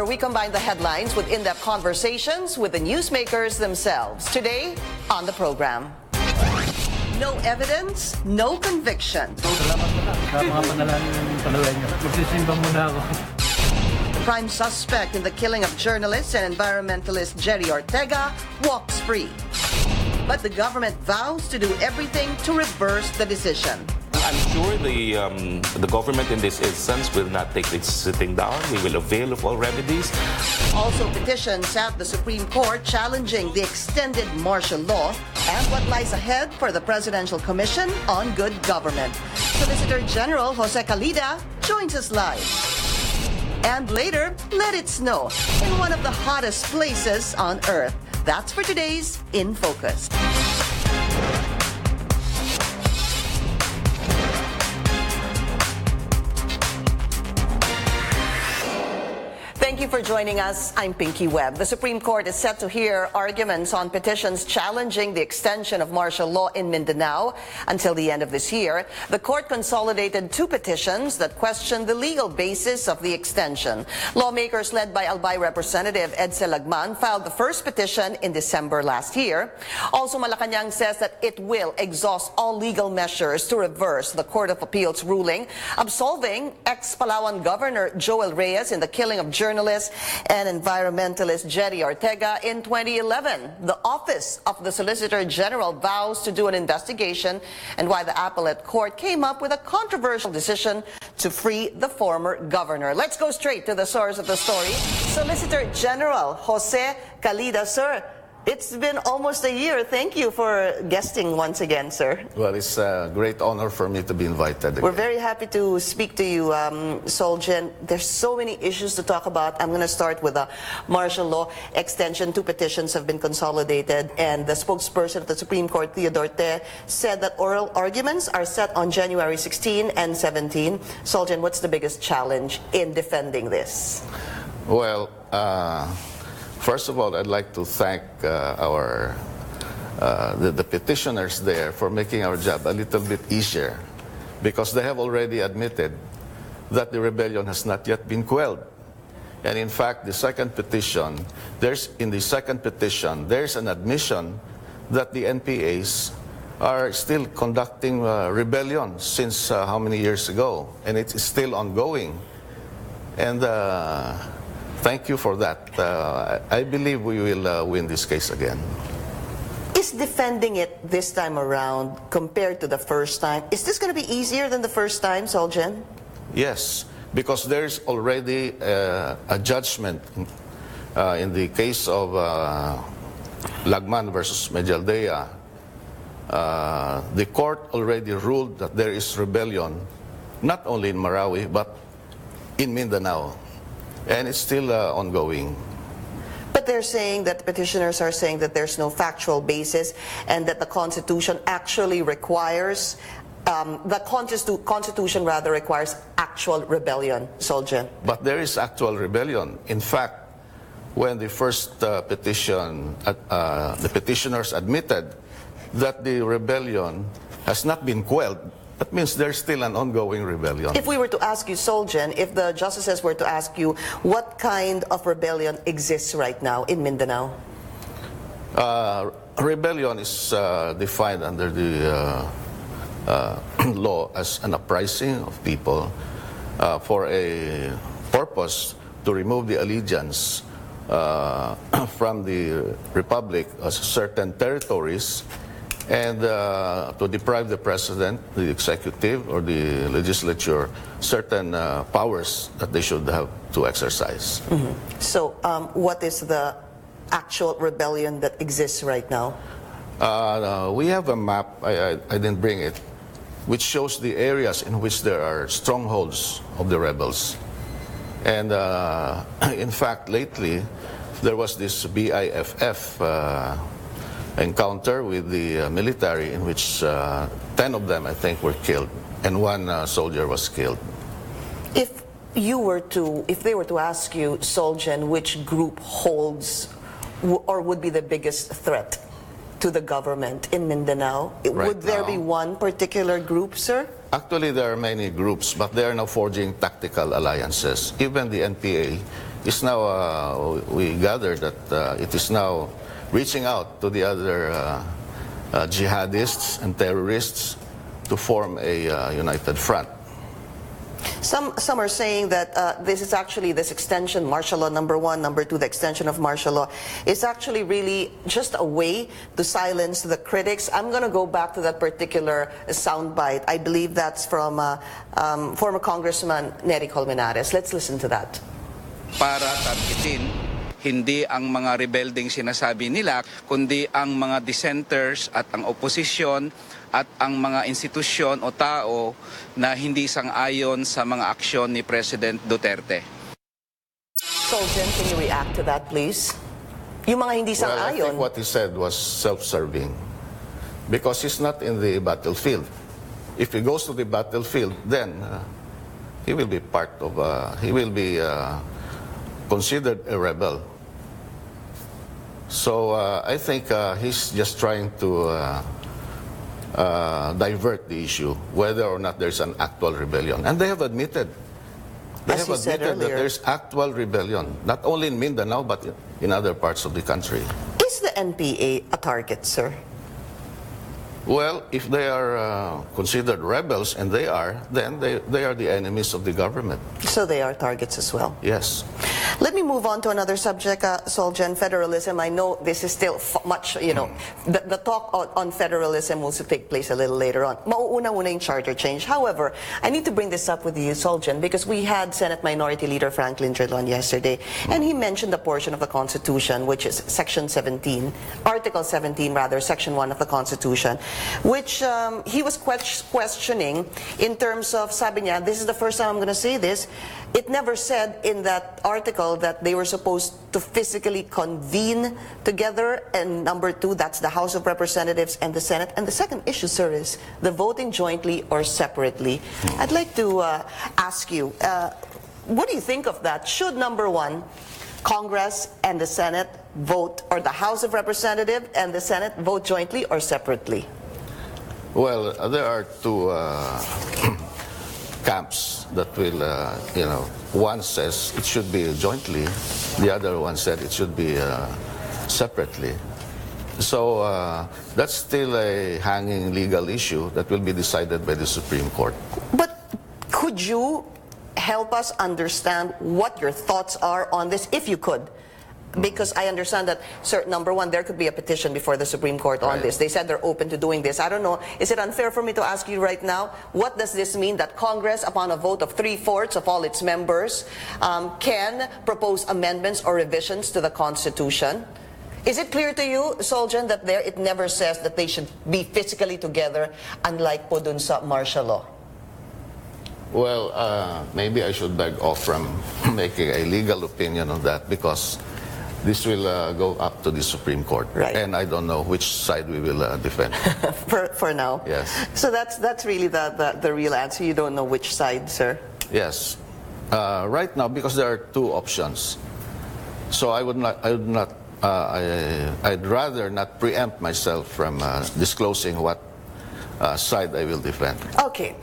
We combine the headlines with in-depth conversations with the newsmakers themselves. Today on the program, no evidence, no conviction. The prime suspect in the killing of journalist and environmentalist Jerry Ortega walks free. But the government vows to do everything to reverse the decision. I'm sure the government in this instance will not take it sitting down. We will avail of all remedies. Also petitions at the Supreme Court challenging the extended martial law and what lies ahead for the Presidential Commission on Good Government. Solicitor General Jose Calida joins us live. And later, let it snow in one of the hottest places on Earth. That's for today's In Focus. Thank you for joining us. I'm Pinky Webb. The Supreme Court is set to hear arguments on petitions challenging the extension of martial law in Mindanao until the end of this year. The court consolidated two petitions that question the legal basis of the extension. Lawmakers led by Albay Representative Edsel Lagman filed the first petition in December last year. Also, Malacanang says that it will exhaust all legal measures to reverse the Court of Appeals ruling absolving ex-Palawan Governor Joel Reyes in the killing of journalist and environmentalist Jerry Ortega in 2011. The Office of the Solicitor General vows to do an investigation and why the appellate court came up with a controversial decision to free the former governor. Let's go straight to the source of the story. Solicitor General Jose Calida, sir. It's been almost a year. Thank you for guesting once again, sir. Well, it's a great honor for me to be invited again. We're very happy to speak to you, Solgen. There's so many issues to talk about. I'm going to start with the martial law extension. Two petitions have been consolidated, and the spokesperson of the Supreme Court, Theodore Te, said that oral arguments are set on January 16 and 17. Solgen, what's the biggest challenge in defending this? Well, first of all, I'd like to thank the petitioners there for making our job a little bit easier, because they have already admitted that the rebellion has not yet been quelled. And in fact, the second petition, there's an admission that the NPAs are still conducting rebellion since how many years ago, and it's still ongoing. And thank you for that. I believe we will win this case again. Is defending it this time around compared to the first time, is this going to be easier than the first time, Solgen? Yes, because there's already a judgment in the case of Lagman versus Medialdea. The court already ruled that there is rebellion, not only in Marawi, but in Mindanao. And it's still ongoing. But they're saying that the petitioners are saying that there's no factual basis and that the Constitution actually requires, Constitution rather requires actual rebellion, Solgen. But there is actual rebellion. In fact, when the first petition, the petitioners admitted that the rebellion has not been quelled, that means there's still an ongoing rebellion. If we were to ask you, Solgen, if the justices were to ask you, what kind of rebellion exists right now in Mindanao? Rebellion is defined under the law as an uprising of people for a purpose to remove the allegiance from the republic of certain territories, and to deprive the president, the executive, or the legislature certain powers that they should have to exercise. Mm-hmm. So what is the actual rebellion that exists right now? We have a map, I didn't bring it, which shows the areas in which there are strongholds of the rebels. And in fact, lately, there was this BIFF encounter with the military in which 10 of them, I think, were killed, and one soldier was killed. If they were to ask you, Solgen, which group holds or would be the biggest threat to the government in Mindanao, would there be one particular group, sir? Actually, there are many groups, but they are now forging tactical alliances. Even the NPA is now, we gather that it is now reaching out to the other jihadists and terrorists to form a united front. Some are saying that this is actually, this extension, martial law number 1, number 2, the extension of martial law, is actually really just a way to silence the critics. I'm going to go back to that particular soundbite. I believe that's from former Congressman Nery Colmenares. Let's listen to that. Para targetin hindi ang mga rebelding sinasabi nila, kundi ang mga dissenters at ang oposisyon at ang mga institusyon o tao na hindi sang-ayon sa mga aksyon ni President Duterte. Solgen, can you react to that, please? Yung mga hindi Well, I sang-ayon. think what he said was self-serving because he's not in the battlefield. If he goes to the battlefield, then he will be part of, he will be considered a rebel. So I think he's just trying to divert the issue, whether or not there's an actual rebellion. And they have admitted. They As have you said admitted that earlier. there's actual rebellion, not only in Mindanao, but in other parts of the country. Is the NPA a target, sir? Well, if they are considered rebels, and they are, then they are the enemies of the government. So they are targets as well. Yes. Let me move on to another subject, Solgen, federalism. I know this is still much, you know, the talk on federalism will take place a little later on. Mauuna-una yung charter change. However, I need to bring this up with you, Solgen, because we had Senate Minority Leader Franklin Drilon yesterday, and he mentioned a portion of the Constitution, which is Section 17, Article 17 rather, Section 1 of the Constitution, which he was questioning in terms of, sabi niya, this is the first time I'm going to say this, it never said in that article that they were supposed to physically convene together, and number 2, that's the House of Representatives and the Senate. And the second issue, sir, is the voting jointly or separately. I'd like to ask you, what do you think of that? Should, number 1, Congress and the Senate vote, or the House of Representatives and the Senate vote jointly or separately? Well, there are two camps that will, you know, one says it should be jointly, the other one said it should be separately. So that's still a hanging legal issue that will be decided by the Supreme Court. But could you help us understand what your thoughts are on this, if you could? Because I understand that, sir, number 1, there could be a petition before the Supreme Court on Right. this. They said they're open to doing this. I don't know, is it unfair for me to ask you right now, what does this mean that Congress, upon a vote of 3/4 of all its members, can propose amendments or revisions to the Constitution? Is it clear to you, Solgen, that there it never says that they should be physically together, unlike po dun sa martial law? Well, maybe I should beg off from making a legal opinion on that because this will go up to the Supreme Court. Right. And I don't know which side we will defend. For now? Yes. So that's really the real answer. You don't know which side, sir? Yes. Right now, because there are two options. So I'd rather not preempt myself from disclosing what side I will defend. Okay.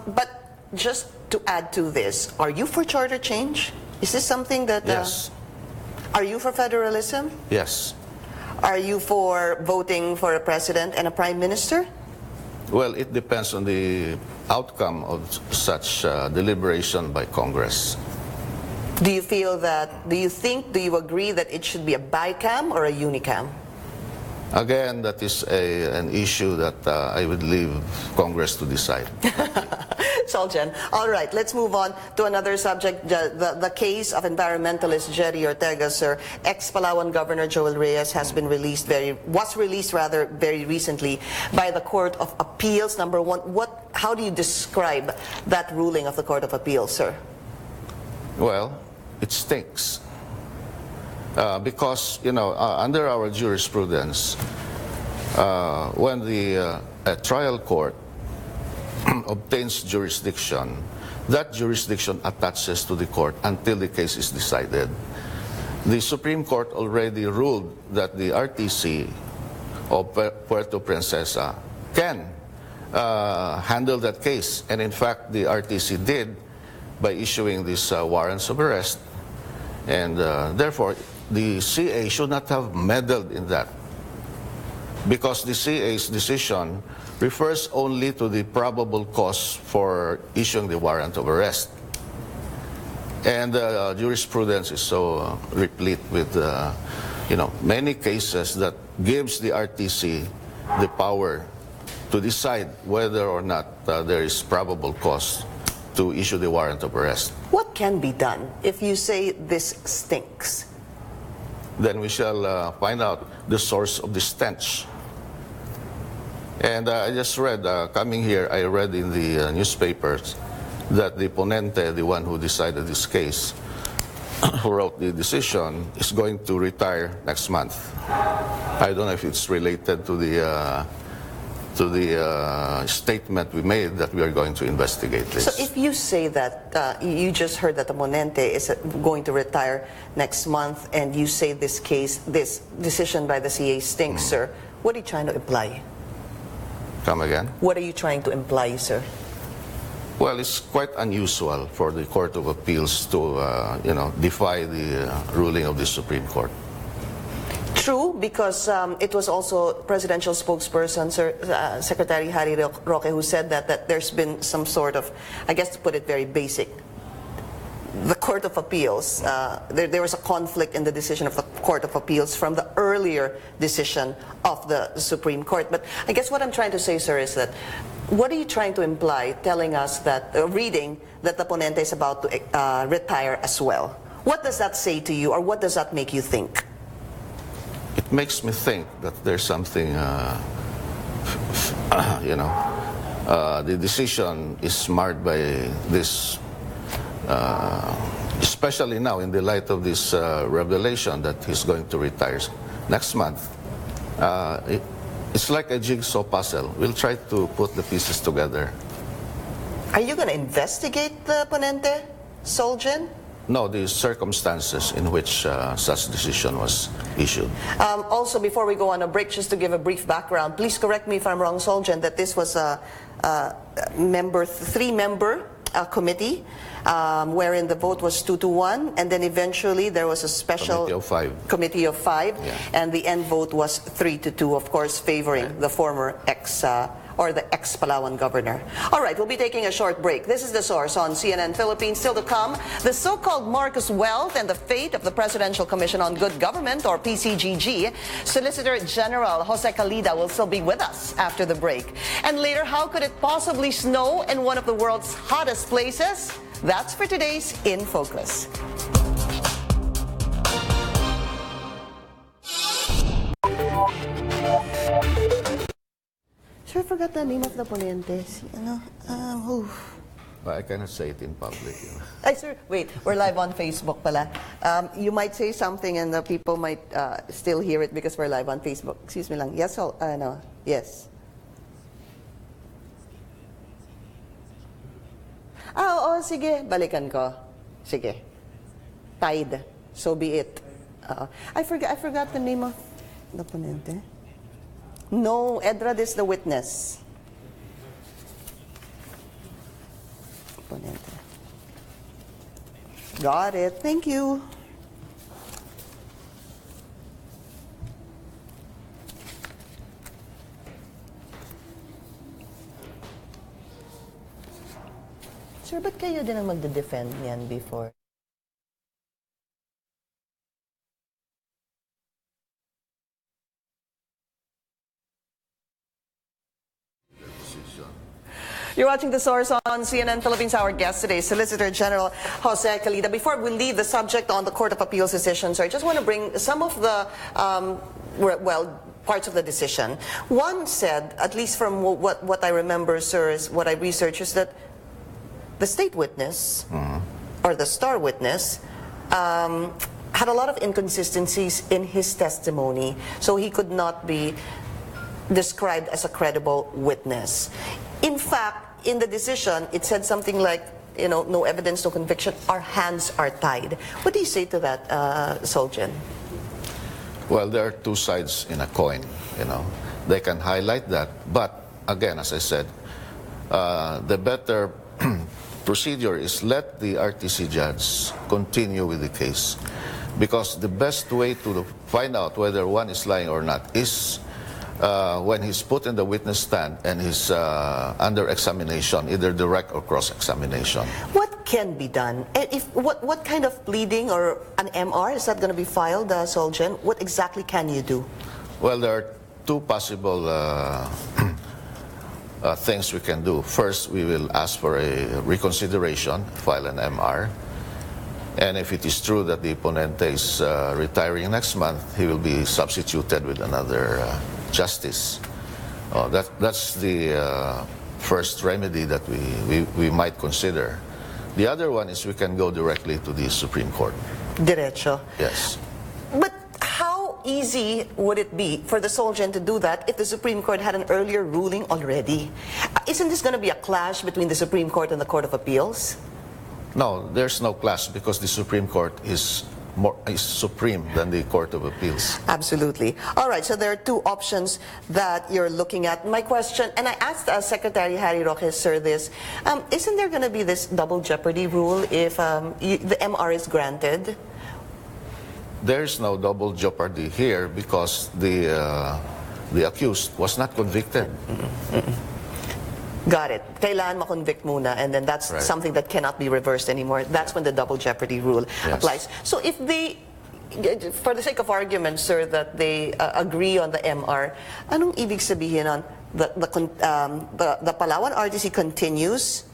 But just to add to this, are you for charter change? Is this something that... Yes. Are you for federalism? Yes. Are you for voting for a president and a prime minister? Well, it depends on the outcome of such deliberation by Congress. Do you feel that, do you agree that it should be a bicam or a unicam? Again, that is an issue that I would leave Congress to decide. Solgen. All right, let's move on to another subject, the case of environmentalist Jerry Ortega, sir. Ex-Palawan Governor Joel Reyes was released very recently by the Court of Appeals. Number 1, how do you describe that ruling of the Court of Appeals, sir? Well, it stinks. Because, you know, under our jurisprudence, when the trial court obtains jurisdiction, that jurisdiction attaches to the court until the case is decided. The Supreme Court already ruled that the RTC of Puerto Princesa can handle that case. And in fact, the RTC did by issuing these warrants of arrest. And therefore, the CA should not have meddled in that, because the CA's decision refers only to the probable cause for issuing the warrant of arrest. And jurisprudence is so replete with many cases that gives the RTC the power to decide whether or not there is probable cause to issue the warrant of arrest. What can be done if you say this stinks? Then we shall find out the source of the stench. And I just read, coming here, I read in the newspapers that the ponente, the one who decided this case, who wrote the decision, is going to retire next month. I don't know if it's related to the statement we made that we are going to investigate this. So if you say that, you just heard that the ponente is going to retire next month, and you say this case, this decision by the CA stinks, sir, what are you trying to imply? Come again? What are you trying to imply, sir? Well, it's quite unusual for the Court of Appeals to, defy the ruling of the Supreme Court. True, because it was also presidential spokesperson, Secretary Harry Roque, who said that there's been some sort of, I guess to put it very basic, the Court of Appeals, there was a conflict in the decision of the Court of Appeals from the earlier decision of the Supreme Court. But I guess what I'm trying to say, sir, is that what are you trying to imply, telling us that, reading that the ponente is about to retire as well? What does that say to you, or what does that make you think? It makes me think that there's something, the decision is marred by this, especially now in the light of this revelation that he's going to retire next month. It's like a jigsaw puzzle. We'll try to put the pieces together. Are you going to investigate the ponente, Soljan? No, the circumstances in which such decision was issued. Also, before we go on a break, just to give a brief background, please correct me if I'm wrong, Soljan, that this was a three-member committee, wherein the vote was 2-1, and then eventually there was a special committee of five, yeah. And the end vote was 3-2, of course, favoring the former ex-Palawan governor. All right, we'll be taking a short break. This is The Source on CNN Philippines. Still to come, the so-called Marcos wealth and the fate of the Presidential Commission on Good Government, or PCGG. Solicitor General Jose Calida will still be with us after the break. And later, how could it possibly snow in one of the world's hottest places? That's for today's In Focus. Sure, I forgot the name of the ponente. I cannot say it in public. Ay, sir, wait. We're live on Facebook pala. You might say something and the people might still hear it because we're live on Facebook. Excuse me lang. Yes, no. Yes. Oo, sige. Balikan ko. Sige. Tide. So be it. I forgot the name of the ponente. No, Edrad is the witness. Ponente. Got it. Thank you. Sir, ba't kayo din ang magde-defend niyan before? You're watching The Source on CNN Philippines. Our guest today, Solicitor General Jose Calida. Before we leave the subject on the Court of Appeals decision, sir, I just want to bring some of the, parts of the decision. One said, at least from what I remember, sir, is what I researched, is that the state witness, or the star witness, had a lot of inconsistencies in his testimony, so he could not be described as a credible witness. In fact, in the decision, it said something like, no evidence, no conviction, our hands are tied. What do you say to that, Soljan? Well, there are two sides in a coin, They can highlight that, but again, as I said, the better procedure is let the RTC judge continue with the case. Because the best way to find out whether one is lying or not is when he's put in the witness stand and he's under examination, either direct or cross-examination. What can be done? And what kind of pleading or an MR is that going to be filed, Solgen? What exactly can you do? Well, there are two possible things we can do. First, we will ask for a reconsideration, file an MR. And if it is true that the Ponente is retiring next month, he will be substituted with another justice. That's the first remedy that we might consider. The other one is we can go directly to the Supreme Court. Derecho. Yes. But how easy would it be for the Solgen to do that if the Supreme Court had an earlier ruling already? Isn't this going to be a clash between the Supreme Court and the Court of Appeals? No, there's no clash because the Supreme Court is supreme than the Court of Appeals. Absolutely. All right, so there are two options that you're looking at. My question, and I asked Secretary Harry Roque, sir, this, isn't there going to be this double jeopardy rule if the MR is granted? There's no double jeopardy here because the accused was not convicted. Got it. Kailangan makonvict muna, and then that's right. Something that cannot be reversed anymore. That's when the double jeopardy rule applies. So if they, for the sake of argument, sir, that they agree on the MR, anong ibig sabihin on the Palawan RTC continues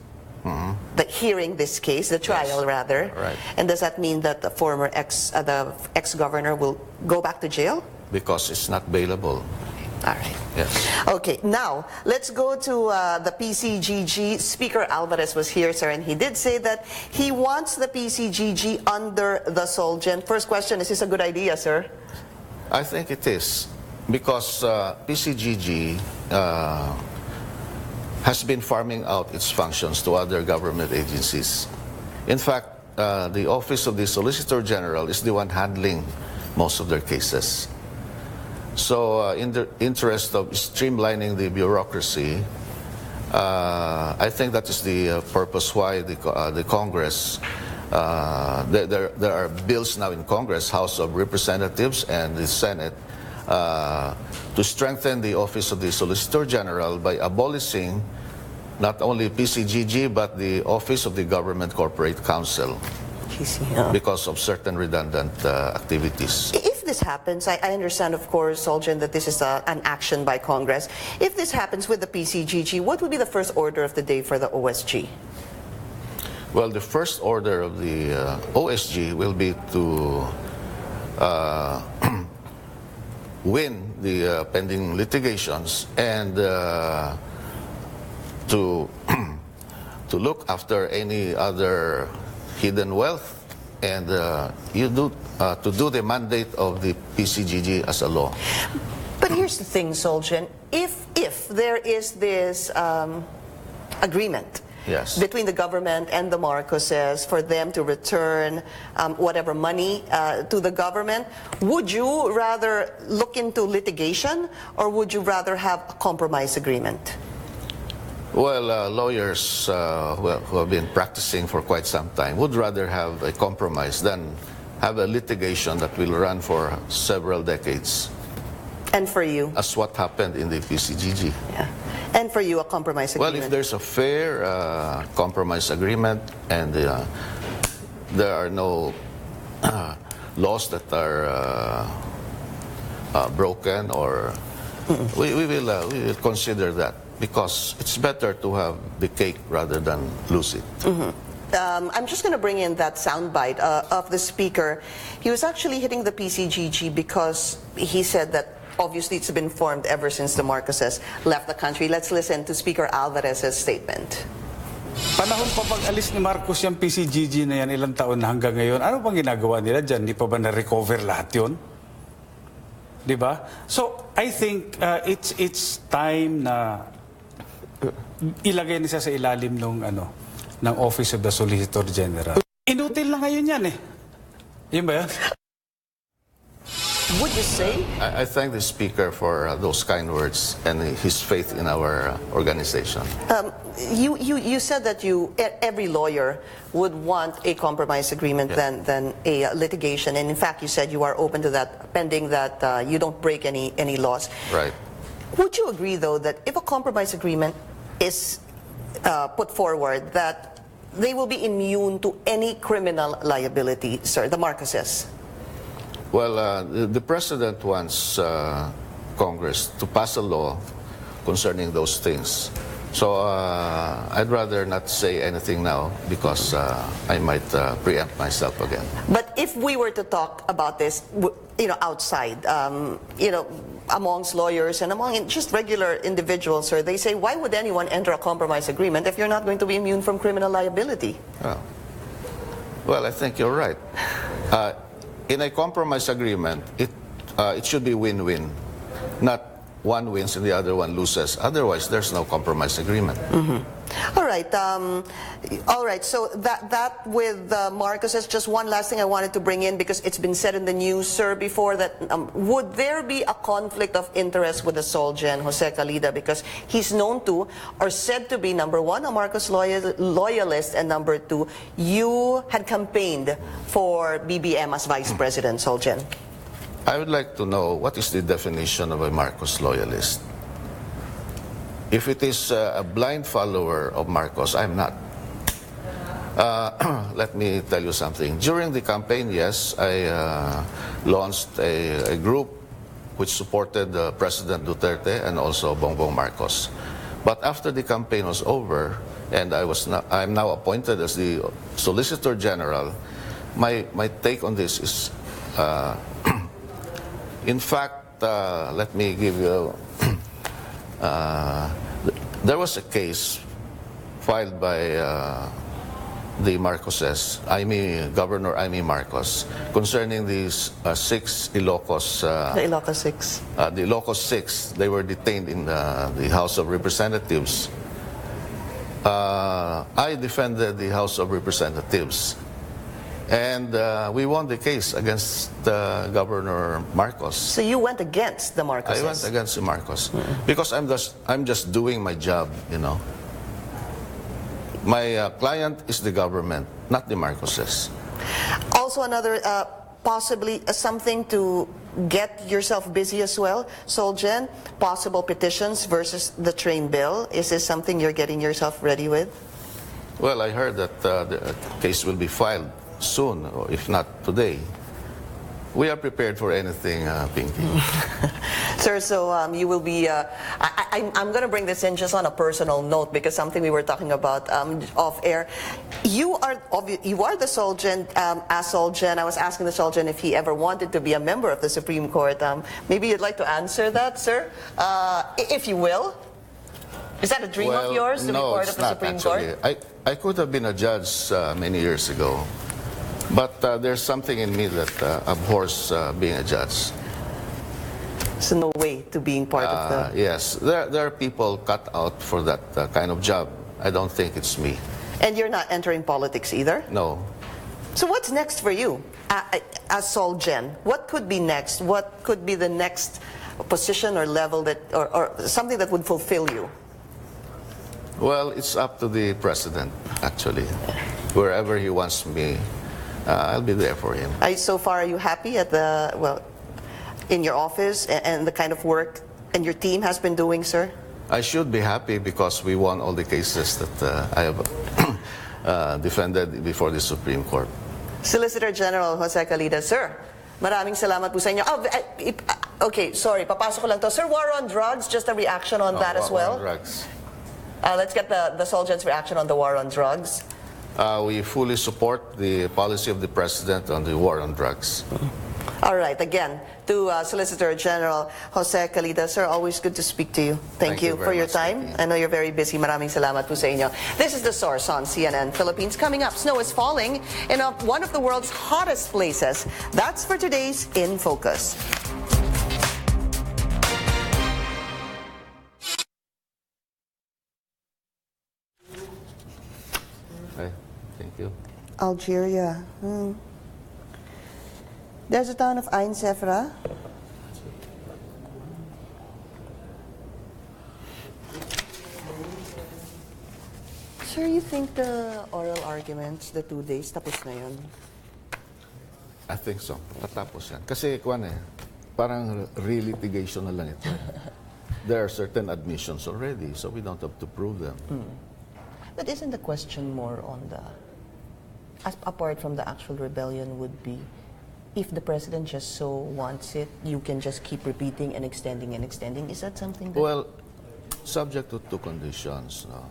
the hearing this case, the trial rather, right. And does that mean that the former ex-governor will go back to jail? Because it's not bailable. All right. Yes. Okay, now let's go to the PCGG. Speaker Alvarez was here, sir, and he did say that he wants the PCGG under the Solgen. First question, is this a good idea, sir? I think it is because PCGG has been farming out its functions to other government agencies. In fact, the Office of the Solicitor General is the one handling most of their cases. So in the interest of streamlining the bureaucracy, I think that is the purpose why the Congress, there are bills now in Congress, House of Representatives and the Senate, to strengthen the Office of the Solicitor General by abolishing not only PCGG but the Office of the Government Corporate Counsel because of certain redundant activities. If this happens, I understand, of course, Solgen, that this is an action by Congress. If this happens with the PCGG, what would be the first order of the day for the OSG? Well, the first order of the OSG will be to win the pending litigations and to look after any other hidden wealth and to do the mandate of the PCGG as a law. But here's the thing, Solgen. If there is this agreement between the government and the Marcoses for them to return whatever money to the government, would you rather look into litigation or would you rather have a compromise agreement? Well, lawyers who have been practicing for quite some time would rather have a compromise than have a litigation that will run for several decades. And for you? As what happened in the PCGG. Yeah. And for you, a compromise agreement? Well, if there's a fair compromise agreement and there are no laws that are broken, or we will consider that. Because it's better to have the cake rather than lose it. I'm just going to bring in that soundbite of the speaker. He was actually hitting the PCGG because he said that obviously it's been formed ever since the Marcoses left the country. Let's listen to Speaker Alvarez's statement. Panahon pa pag-alis ni Marcos yung PCGG na yan, ilang taon na hanggang ngayon, ano bang ginagawa nila dyan? Di pa ba na-recover lahat yun? Di ba? So, I think it's time na ilagay niya sa ilalim ng Office of the Solicitor General. Inutil na ngayon yan eh. Yun ba yan? would you say? I thank the Speaker for those kind words and his faith in our organization. You said that every lawyer would want a compromise agreement than a litigation, and in fact you said you are open to that, pending that you don't break any laws. Right. Would you agree, though, that if a compromise agreement is put forward, that they will be immune to any criminal liability, sir, the Marcoses? Well, the President wants Congress to pass a law concerning those things. So I'd rather not say anything now because I might preempt myself again. But if we were to talk about this, outside, amongst lawyers and among just regular individuals, sir, they say, why would anyone enter a compromise agreement if you're not going to be immune from criminal liability? Oh. Well, I think you're right. In a compromise agreement, it should be win-win, not one wins and the other one loses. Otherwise, there's no compromise agreement. All right. So that with Marcos, just one last thing I wanted to bring in, because it's been said in the news, sir, before, that would there be a conflict of interest with the Solgen, Jose Calida, because he's known to, or said to be, number one, a Marcos loyalist, and number two, you had campaigned for BBM as Vice President, Solgen. I would like to know what is the definition of a Marcos loyalist. If it is a blind follower of Marcos, I'm not. Let me tell you something. During the campaign, yes, I launched a group which supported President Duterte and also Bongbong Marcos. But after the campaign was over, and I'm now appointed as the Solicitor General, my take on this is, in fact, let me give you, there was a case filed by the Marcoses, Governor Amy Marcos, concerning these 6 Ilocos. The Ilocos 6. The Ilocos 6, they were detained in the House of Representatives. I defended the House of Representatives. And we won the case against Governor Marcos. So you went against the Marcoses? I went against the Marcos because I'm just doing my job, My client is the government, not the Marcoses. Also, another possibly something to get yourself busy as well, Solgen, possible petitions versus the train bill. Is this something you're getting yourself ready with? Well, I heard that the case will be filed soon, or if not today. We are prepared for anything, Pinky. Sir, so you will be, I'm going to bring this in just on a personal note, because something we were talking about off air. You are the Solgen, as Solgen. I was asking the Solgen if he ever wanted to be a member of the Supreme Court. Maybe you'd like to answer that, sir, if you will. Is that a dream of yours, to be part of the Supreme Court? I could have been a judge many years ago. But there's something in me that abhors being a judge. So no way to being part of the... Yes, there are people cut out for that kind of job. I don't think it's me. And you're not entering politics either? No. So what's next for you as Solgen? What could be next? What could be the next position or level that, or something that would fulfill you? Well, it's up to the president, actually. Wherever he wants me, I'll be there for him. So far, are you happy at in your office and the kind of work and your team has been doing, sir? I should be happy because we won all the cases that I have defended before the Supreme Court. Solicitor General Jose Calida, sir, maraming salamat po sa inyo. Okay, sorry, papasok ko lang to. Sir, war on drugs, just a reaction on that as well? War on drugs. Let's get the Solgen's reaction on the war on drugs. We fully support the policy of the President on the war on drugs. All right, again, to Solicitor General Jose Calida, sir, always good to speak to you. Thank you for your time. I know you're very busy. Maraming salamat po sa inyo. This is The Source on CNN Philippines. Coming up, snow is falling in one of the world's hottest places. That's for today's In Focus. Thank you. Algeria. Desert town of Ain Sefra. Sir, you think the oral arguments, the 2 days, tapos na yun? I think so. Tatapos yan. Kasi, parang re-litigation na lang ito. There are certain admissions already, so we don't have to prove them. But isn't the question more on the, apart from the actual rebellion, would be, if the president just so wants it, you can just keep repeating and extending and extending. Is that something that... Well, subject to 2 conditions. No?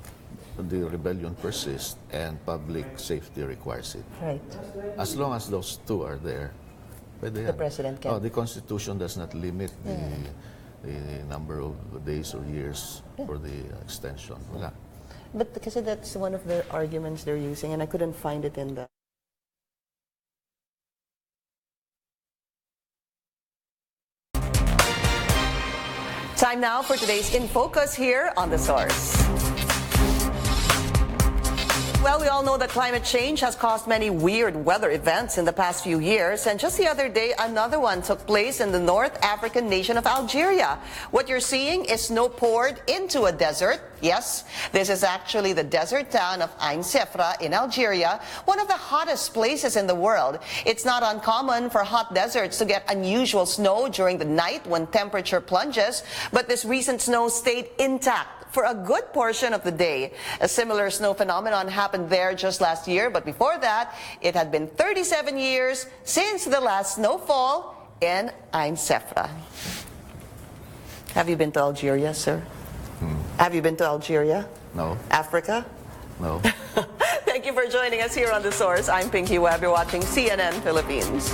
The rebellion persists and public safety requires it. Right. As long as those 2 are there, pwede yan. The president can. Oh, the Constitution does not limit the number of days or years for the extension. Wala. But kasi that's one of the arguments they're using, and I couldn't find it in the... Time now for today's In Focus here on The Source. Well, we all know that climate change has caused many weird weather events in the past few years, and just the other day, another one took place in the North African nation of Algeria. What you're seeing is snow poured into a desert. Yes, this is actually the desert town of Ain Sefra in Algeria, one of the hottest places in the world. It's not uncommon for hot deserts to get unusual snow during the night when temperature plunges, but this recent snow stayed intact for a good portion of the day. A similar snow phenomenon happened there just last year, but before that, it had been 37 years since the last snowfall in Ain Sefra. Have you been to Algeria, sir? Have you been to Algeria? No. Africa? No. Thank you for joining us here on The Source. I'm Pinky Webb. You're watching CNN Philippines.